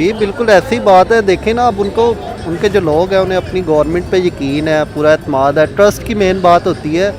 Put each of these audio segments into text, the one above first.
ये बिल्कुल ऐसी बात है। देखें ना, अब उनको, उनके जो लोग हैं उन्हें अपनी गवर्नमेंट पे यकीन है, पूरा एतमाद है। ट्रस्ट की मेन बात होती है।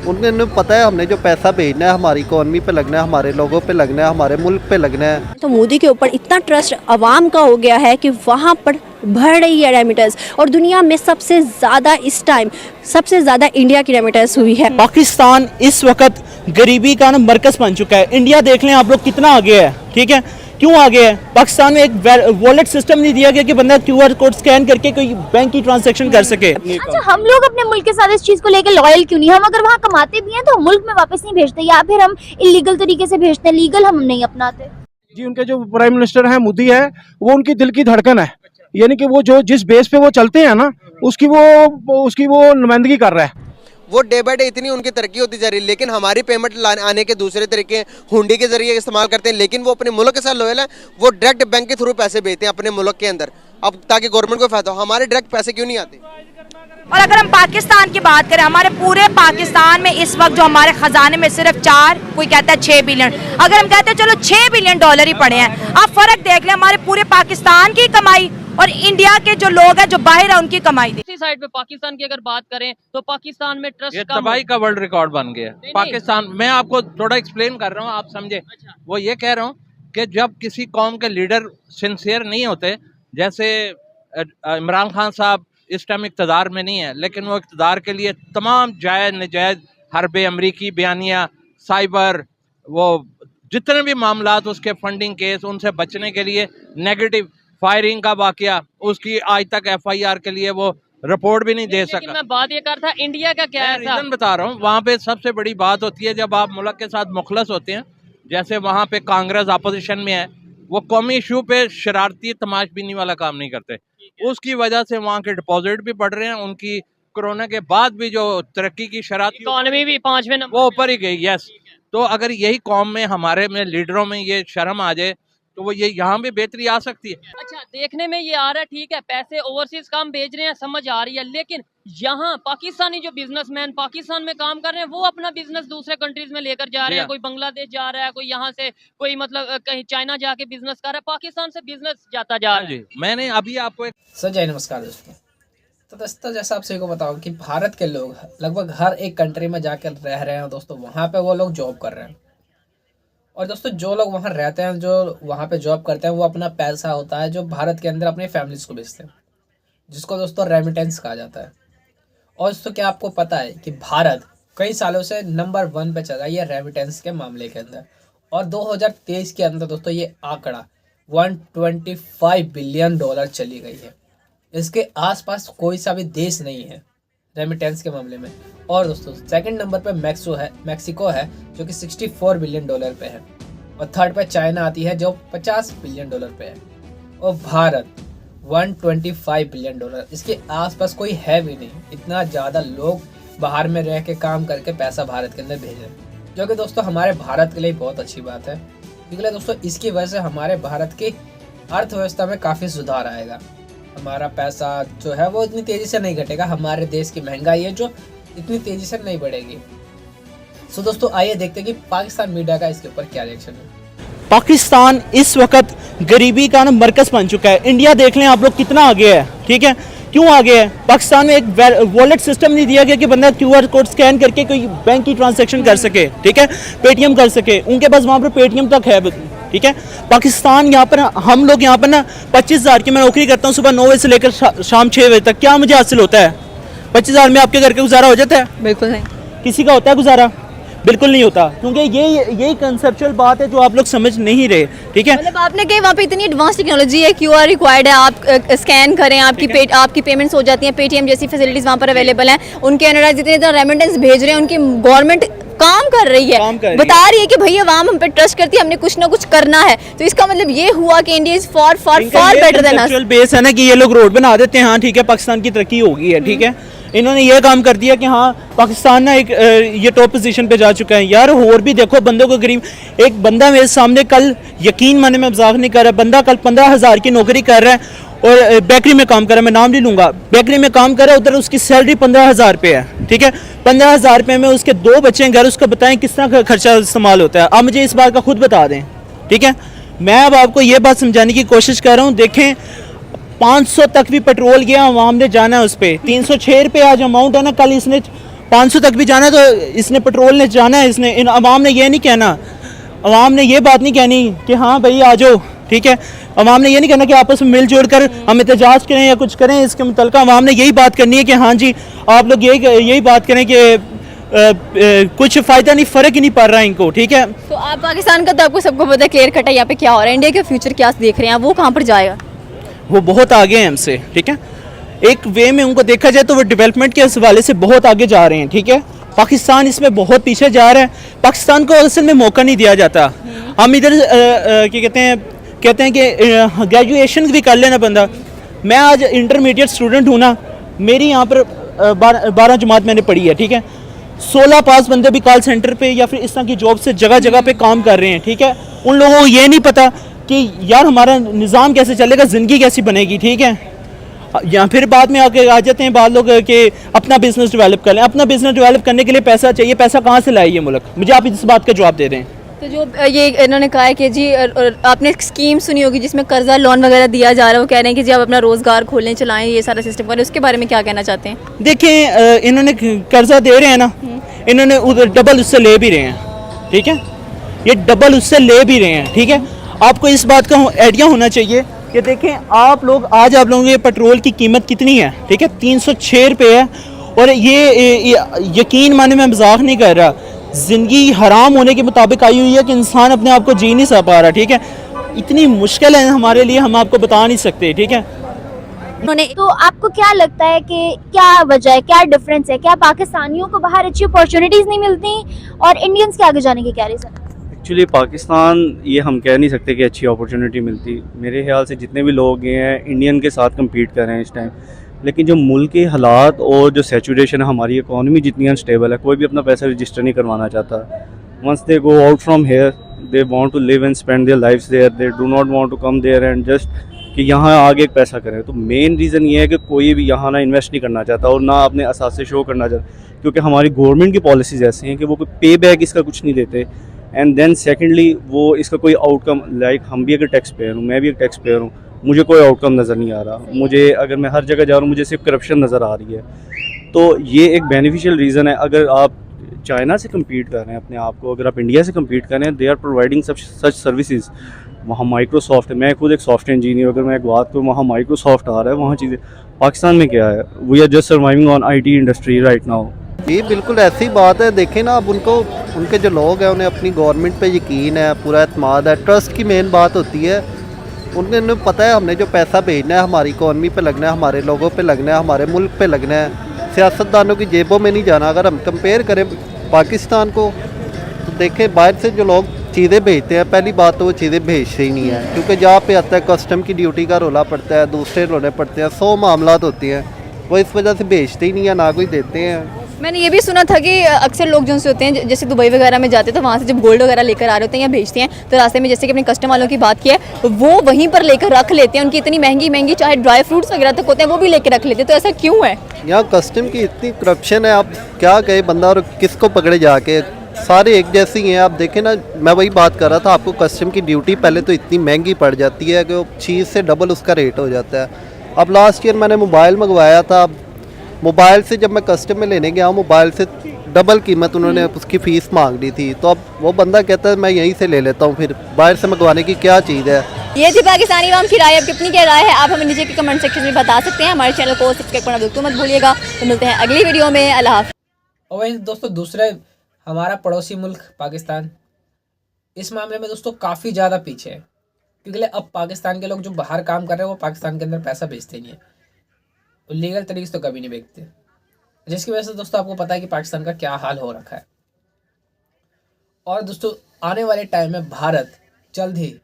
उन्हें पता है हमने जो पैसा भेजना है हमारी इकॉनमी पे लगना है, हमारे लोगों पे लगना है, हमारे मुल्क पे लगना है। तो मोदी के ऊपर इतना ट्रस्ट आवाम का हो गया है कि वहाँ पर बढ़ रही है रेमिटेंस, और दुनिया में सबसे ज़्यादा इस टाइम सबसे ज़्यादा इंडिया की रेमिटेंस हुई है। पाकिस्तान इस वक्त गरीबी का मरकज बन चुका है। इंडिया देख लें आप लोग कितना आगे है, ठीक है। क्यों आगे है? पाकिस्तान में एक वॉलेट सिस्टम नहीं दिया गया कि बंदा QR कोड स्कैन करके कोई बैंक की ट्रांजैक्शन कर सके। अच्छा, हम लोग अपने मुल्क के साथ इस चीज को लेकर लॉयल क्यों नहीं? हम अगर वहाँ कमाते भी हैं तो मुल्क में वापस नहीं भेजते, या फिर हम इलीगल तरीके से भेजते हैं, लीगल हम नहीं अपनाते। जी, उनके जो प्राइम मिनिस्टर हैं मोदी है, वो उनकी दिल की धड़कन है। यानी कि वो जो जिस बेस पे वो चलते हैं ना, उसकी वो नुमाइंदगी कर रहा है। वो डे बाय डे इतनी उनकी तरक्की होती जा रही है, लेकिन हमारी पेमेंट आने के दूसरे तरीके हुंडी के जरिए इस्तेमाल करते हैं। लेकिन वो अपने मुल्क के साथ लॉयल है, वो डायरेक्ट बैंक के थ्रू पैसे भेजते हैं अपने मुल्क के अंदर, अब ताकि गवर्नमेंट को फायदा हो। हमारे डायरेक्ट पैसे क्यों नहीं आते? और अगर हम पाकिस्तान की बात करें, हमारे पूरे पाकिस्तान में इस वक्त जो हमारे खजाने में सिर्फ 4, कोई कहता है 6 बिलियन, अगर हम कहते हैं चलो 6 बिलियन डॉलर ही पड़े हैं, आप फर्क देख लें हमारे पूरे पाकिस्तान की कमाई और इंडिया के जो लोग हैं जो बाहर है उनकी कमाई। दूसरी साइड पे पाकिस्तान की अगर बात करें तो पाकिस्तान में ट्रस्ट ये तबाही का वर्ल्ड रिकॉर्ड बन गया पाकिस्तान। मैं आपको थोड़ा एक्सप्लेन कर रहा हूँ, आप समझे। वो ये कह रहा हूँ कि जब किसी कौम के लीडर सिंसियर नहीं होते, जैसे इमरान खान साहब इस टाइम इक़्तिदार में नहीं है, लेकिन वो इक़्तिदार के लिए तमाम जायज़ नजायज़ हरबे अमरीकी बयानिया, साइबर, वो जितने भी मामलात उसके फंडिंग केस, उनसे बचने के लिए नेगेटिव फायरिंग का वाकया, उसकी आज तक FIR के लिए वो रिपोर्ट भी नहीं दे सका। मैं बात ये कर था इंडिया का क्या है, रीजन बता रहा हूँ। वहाँ पे सबसे बड़ी बात होती है जब आप मुल्क के साथ मुखलस होते हैं, जैसे वहाँ पे कांग्रेस अपोजिशन में है, वो कौमी इशू पे शरारती तमाशबीनी वाला काम नहीं करते। उसकी वजह से वहाँ के डिपॉजिट भी बढ़ रहे हैं, उनकी कोरोना के बाद भी जो तरक्की की शरारत, इकोनॉमी भी 5वें नंबर वो ऊपर ही गई। यस, तो अगर यही कौम में हमारे में लीडरों में ये शर्म आ जाए तो वो ये यहाँ भी बेहतरी आ सकती है। अच्छा, देखने में ये आ रहा है, ठीक है, पैसे ओवरसीज काम भेज रहे हैं, समझ आ रही है, लेकिन यहाँ पाकिस्तानी जो बिजनेसमैन पाकिस्तान में काम कर रहे हैं, वो अपना बिजनेस दूसरे कंट्रीज में लेकर जा रहे हैं। कोई बांग्लादेश जा रहा है, कोई यहाँ से, कोई मतलब कहीं चाइना जाके बिजनेस कर रहा है, पाकिस्तान से बिजनेस जाता जा रहा है। मैंने अभी आपको एक जय नमस्कार दोस्तों। तो दोस्तों, जैसा आप सभी को बताऊं कि भारत के लोग लगभग हर एक कंट्री में जाकर रह रहे हैं दोस्तों, वहाँ पे वो लोग जॉब कर रहे हैं। और दोस्तों, जो लोग वहाँ रहते हैं, जो वहाँ पे जॉब करते हैं, वो अपना पैसा होता है जो भारत के अंदर अपनी फैमिलीज को भेजते हैं, जिसको दोस्तों रेमिटेंस कहा जाता है। और दोस्तों, क्या आपको पता है कि भारत कई सालों से नंबर 1 पे चल रहा है ये रेमिटेंस के मामले के अंदर। और 2023 के अंदर दोस्तों ये आंकड़ा 125 बिलियन डॉलर चली गई है। इसके आसपास कोई सा भी देश नहीं है रेमिटेंस के मामले में। और दोस्तों, सेकंड नंबर पे मैक्सिको है जो कि 64 बिलियन डॉलर पे है, और थर्ड पे चाइना आती है जो 50 बिलियन डॉलर पे है, और भारत 125 बिलियन डॉलर। इसके आसपास कोई है भी नहीं। इतना ज़्यादा लोग बाहर में रह के काम करके पैसा भारत के अंदर भेज रहे हैं, जो कि दोस्तों हमारे भारत के लिए बहुत अच्छी बात है, क्योंकि दोस्तों इसकी वजह से हमारे भारत की अर्थव्यवस्था में काफ़ी सुधार आएगा। हमारा पैसा जो है वो इतनी तेज़ी से नहीं घटेगा, हमारे देश की महंगाई है जो इतनी तेज़ी से नहीं बढ़ेगी। सो दोस्तों, आइए देखते हैं कि पाकिस्तान मीडिया का इसके ऊपर क्या रिएक्शन है। पाकिस्तान इस वक्त गरीबी का मरकज बन चुका है। इंडिया देख लें आप लोग कितना आगे है, ठीक है। क्यों आगे है? पाकिस्तान में एक वॉलेट सिस्टम नहीं दिया गया कि बंदा QR कोड स्कैन करके कोई बैंक की ट्रांजैक्शन कर सके, ठीक है, पेटीएम कर सके। उनके पास वहाँ पर पेटीएम तक है, ठीक है। पाकिस्तान यहाँ पर, हम लोग यहाँ पर ना 25,000 की मैं नौकरी करता हूँ, सुबह 9 बजे से लेकर शाम 6 बजे तक। क्या मुझे हासिल होता है? 25,000 में आपके घर का गुजारा हो जाता है? बिल्कुल नहीं। किसी का होता है गुजारा? बिल्कुल नहीं होता, क्योंकि यही कंसेप्चुअल बात है जो आप लोग समझ नहीं रहे, ठीक है। मतलब आपने कही वहाँ पे इतनी एडवांस टेक्नोलॉजी है, QR रिक्वायर्ड है, आप स्कैन करें, आपकी पेमेंट्स हो जाती हैं, पेटीएम जैसी फैसिलिटीज वहाँ पर अवेलेबल हैं। उनके अंदर जितने रेमिटेंस भेज रहे हैं, उनकी गवर्नमेंट काम कर रही है, बता रही है कि भैया आवाम हम पे ट्रस्ट करती है, हमने कुछ ना कुछ करना है। तो इसका मतलब ये हुआ कि India is for better than us. Base है ना कि ये लोग रोड बना देते हैं, हाँ ठीक है, पाकिस्तान की तरक्की हो गई है, ठीक है। इन्होंने ये काम कर दिया कि हाँ पाकिस्तान ना एक ये टॉप पोजीशन पे जा चुका है। यार और भी देखो बंदों को गरीब, एक बंदा मेरे सामने कल, यकीन माने मैं मजाक नहीं कर रहा, बंदा कल 15,000 की नौकरी कर रहा है और बेकरी में काम कर रहा है, मैं नाम नहीं लूँगा, बेकरी में काम कर रहा है, उधर उसकी सैलरी 15,000 रुपये है, ठीक है। 15,000 रुपये में उसके 2 बच्चे हैं घर, उसका बताएं किस तरह का खर्चा इस्तेमाल होता है। आप मुझे इस बार का खुद बता दें, ठीक है। मैं अब आपको ये बात समझाने की कोशिश कर रहा हूँ। देखें 500 तक भी पेट्रोल गया, आवाम ने जाना है उस पर 306 रुपये आज अमाउंट है ना, कल इसने 500 तक भी जाना है, तो इसने पेट्रोल ने जाना है। इसने इन अवाम ने ये नहीं कहना, अवाम ने ये बात नहीं कहनी कि हाँ भाई आ जाओ, ठीक है। अवाम ने ये नहीं कहना कि आपस में मिलजुल कर हम एहतजाज करें या कुछ करें इसके मुतल्लिक़। अवाम ने यही बात करनी है कि हाँ जी आप लोग यही बात करें कि कुछ फ़ायदा नहीं, फ़र्क ही नहीं पड़ रहा इनको, ठीक है। तो आप पाकिस्तान का तो आपको सबको पता है, क्लियर कट है यहाँ पे क्या हो रहा है, इंडिया का फ्यूचर क्या देख रहे हैं, वो कहाँ पर जाएगा? वो बहुत आगे हैं हमसे, ठीक है। एक वे में उनको देखा जाए तो वो डेवलपमेंट के हवाले से बहुत आगे जा रहे हैं, ठीक है। पाकिस्तान इसमें बहुत पीछे जा रहा है, पाकिस्तान को असल में मौका नहीं दिया जाता। हम इधर क्या कहते हैं कि ग्रेजुएशन भी कर लेना बंदा। मैं आज इंटरमीडिएट स्टूडेंट हूँ ना, मेरी यहाँ पर 12 जमात मैंने पढ़ी है, ठीक है। 16 पास बंदे भी कॉल सेंटर पे या फिर इस तरह की जॉब से जगह जगह पे काम कर रहे हैं, ठीक है। उन लोगों को ये नहीं पता कि यार हमारा निज़ाम कैसे चलेगा, ज़िंदगी कैसी बनेगी, ठीक है। या फिर बाद में आके आ जाते हैं बाद लोग कि अपना बिजनेस डेवलप कर लें। अपना बिजनेस डेवलप करने के लिए पैसा चाहिए, पैसा कहाँ से लाए ये मुल्क? मुझे आप इस बात का जवाब दे दें। तो जो ये इन्होंने कहा है कि जी आपने स्कीम सुनी होगी जिसमें कर्जा लोन वगैरह दिया जा रहा है, वो कह रहे हैं कि जी आप अपना रोज़गार खोलें, चलाएं, ये सारा सिस्टम करें, उसके बारे में क्या कहना चाहते हैं? देखें इन्होंने कर्जा दे रहे हैं ना, इन्होंने उधर डबल उससे ले भी रहे हैं, ठीक है। ये डबल उससे ले भी रहे हैं, ठीक है। आपको इस बात का आइडिया होना चाहिए कि देखें आप लोगों के पेट्रोल की कीमत कितनी है, ठीक है, 306 रुपये है। और ये यकीन माने मैं मजाक नहीं कर रहा, ज़िंदगी हराम होने के मुताबिक आई हुई है कि इंसान अपने आप को जी नहीं सा पा रहा, ठीक है। इतनी मुश्किल है हमारे लिए, हम आपको बता नहीं सकते, ठीक है। तो आपको क्या लगता है कि क्या वजह है, क्या डिफरेंस है? क्या पाकिस्तानियों को बाहर अच्छी अपॉर्चुनिटीज नहीं मिलती और इंडियंस के आगे जाने के क्या रीज़न है? एक्चुअली पाकिस्तान ये हम कह नहीं सकते कि अच्छी अपॉर्चुनिटी मिलती। मेरे ख्याल से जितने भी लोग गए हैं इंडियन के साथ कम्पीट कर रहे हैं इस टाइम, लेकिन जो मुल्क के हालात और जो सैचुरेशन है, हमारी इकॉनमी जितनी अनस्टेबल है, कोई भी अपना पैसा रजिस्टर नहीं करवाना चाहता। Once they go out from here they want to live and spend their lifes there, they do not want to come there and just कि यहाँ आगे एक पैसा करें। तो मेन रीज़न ये है कि कोई भी यहाँ ना इन्वेस्ट नहीं करना चाहता और ना अपने असासे शो करना चाहता, क्योंकि हमारी गवर्नमेंट की पॉलिसीज़ ऐसी हैं कि वो कोई पे बैक इसका कुछ नहीं देते। एंड देन सेकेंडली वो इसका कोई आउटकम, लाइक हम भी अगर टैक्स पेयर हूँ, मैं भी एक टैक्स पेयर हूँ, मुझे कोई आउटकम नज़र नहीं आ रहा। मुझे अगर मैं हर जगह जा रहा हूँ मुझे सिर्फ करप्शन नज़र आ रही है। तो ये एक बेनिफिशियल रीज़न है। अगर आप चाइना से कम्पीट कर रहे हैं अपने आप को, अगर आप इंडिया से कम्पीट कर रहे हैं, they are providing such services. वहाँ माइक्रोसॉफ्ट है, मैं खुद एक सॉफ्टवेयर इंजीनियर, अगर मैं एक बात करूँ वहाँ माइक्रोसॉफ्ट आ रहा है, वहाँ चीज़ें। पाकिस्तान में क्या है, we are just surviving on IT industry right now. ये बिल्कुल ऐसी बात है। देखें ना, अब उनके जो लोग हैं उन्हें अपनी गवर्नमेंट पे यकीन है, पूरा एतमाद है। ट्रस्ट की मेन बात होती है। उन्हें पता है हमने जो पैसा भेजना है हमारी इकॉनमी पे लगना है, हमारे लोगों पे लगना है, हमारे मुल्क पे लगना है, सियासतदानों की जेबों में नहीं जाना। अगर हम कंपेयर करें पाकिस्तान को तो देखें बाहर से जो लोग चीज़ें भेजते हैं, पहली बात तो वो चीज़ें भेजते ही नहीं है, क्योंकि जहाँ पे आता है कस्टम की ड्यूटी का रोला पड़ता है, दूसरे रोले पड़ते हैं, 100 मामलात होते हैं, वो इस वजह से भेजते ही नहीं है, ना कोई देते हैं। मैंने ये भी सुना था कि अक्सर लोग जो होते हैं जैसे दुबई वगैरह में जाते हैं तो वहाँ से जब गोल्ड वगैरह लेकर आ रहे होते हैं या भेजते हैं तो रास्ते में जैसे कि अपने कस्टम वालों की बात की है वो वहीं पर लेकर रख लेते हैं। उनकी इतनी महंगी महंगी चाहे ड्राई फ्रूट्स वगैरह तक होते हैं वो भी लेकर रख लेते हैं। तो ऐसा क्यों है? यहाँ कस्टम की इतनी करप्शन है, आप क्या कहे बंदा और किसको पकड़े जाके, सारे एक जैसे ही हैं। आप देखें ना, मैं वही बात कर रहा था, आपको कस्टम की ड्यूटी पहले तो इतनी महंगी पड़ जाती है कि वो चीज़ से डबल उसका रेट हो जाता है। अब लास्ट ईयर मैंने मोबाइल मंगवाया था, मोबाइल से जब मैं कस्टम में लेने गया, मोबाइल से डबल कीमत उन्होंने उसकी फ़ीस मांग ली थी। तो अब वो बंदा कहता है मैं यहीं से ले लेता हूँ, फिर बाहर से मंगवाने की क्या चीज़ है। ये थी पाकिस्तानी आवाम की राय। अब कितनी क्या राय है आप हमें नीचे के कमेंट सेक्शन में बता सकते हैं। हमारे चैनल को सब्सक्राइब करना बिल्कुल मत भूलिएगा। तो मिलते हैं अगली वीडियो में। अल्लाह हाफ़िज़। और वहीं दोस्तों दूसरे हमारा पड़ोसी मुल्क पाकिस्तान इस मामले में दोस्तों काफ़ी ज़्यादा पीछे है, क्योंकि अब पाकिस्तान के लोग जो बाहर काम कर रहे हैं वो पाकिस्तान के अंदर पैसा भेजते नहीं है, वो लीगल तरीके से तो कभी नहीं भेजते, जिसकी वजह से दोस्तों आपको पता है कि पाकिस्तान का क्या हाल हो रखा है। और दोस्तों आने वाले टाइम में भारत जल्द ही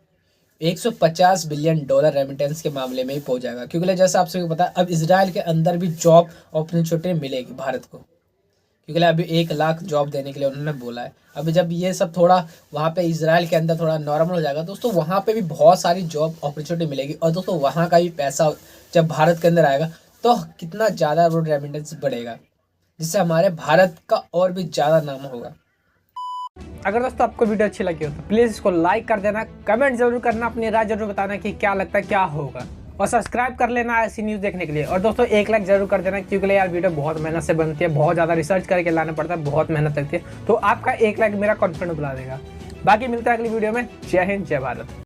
$150 बिलियन रेमिटेंस के मामले में ही पहुंच जाएगा, क्योंकि जैसा आप सभी को पता है अब इजराइल के अंदर भी जॉब अपॉर्चुनिटी मिलेगी भारत को, क्योंकि अभी 1 लाख जॉब देने के लिए उन्होंने बोला है। अभी जब ये सब थोड़ा वहाँ पे इजराइल के अंदर थोड़ा नॉर्मल हो जाएगा दोस्तों, वहाँ पे भी बहुत सारी जॉब अपॉर्चुनिटी मिलेगी। और दोस्तों वहाँ का भी पैसा जब भारत के अंदर आएगा तो कितना ज़्यादा रोड रेमिटेंस बढ़ेगा, जिससे हमारे भारत का और भी ज़्यादा नाम होगा। अगर दोस्तों आपको वीडियो अच्छी लगी हो तो प्लीज़ इसको लाइक कर देना, कमेंट जरूर करना, अपनी राय जरूर बताना कि क्या लगता है क्या होगा, और सब्सक्राइब कर लेना ऐसी न्यूज़ देखने के लिए। और दोस्तों एक लाइक जरूर कर देना, क्योंकि यार वीडियो बहुत मेहनत से बनती है, बहुत ज़्यादा रिसर्च करके लाना पड़ता है, बहुत मेहनत लगती है। तो आपका एक लाइक मेरा कॉन्फिडेंस बढ़ा देगा। बाकी मिलता है अगली वीडियो में। जय हिंद, जय भारत।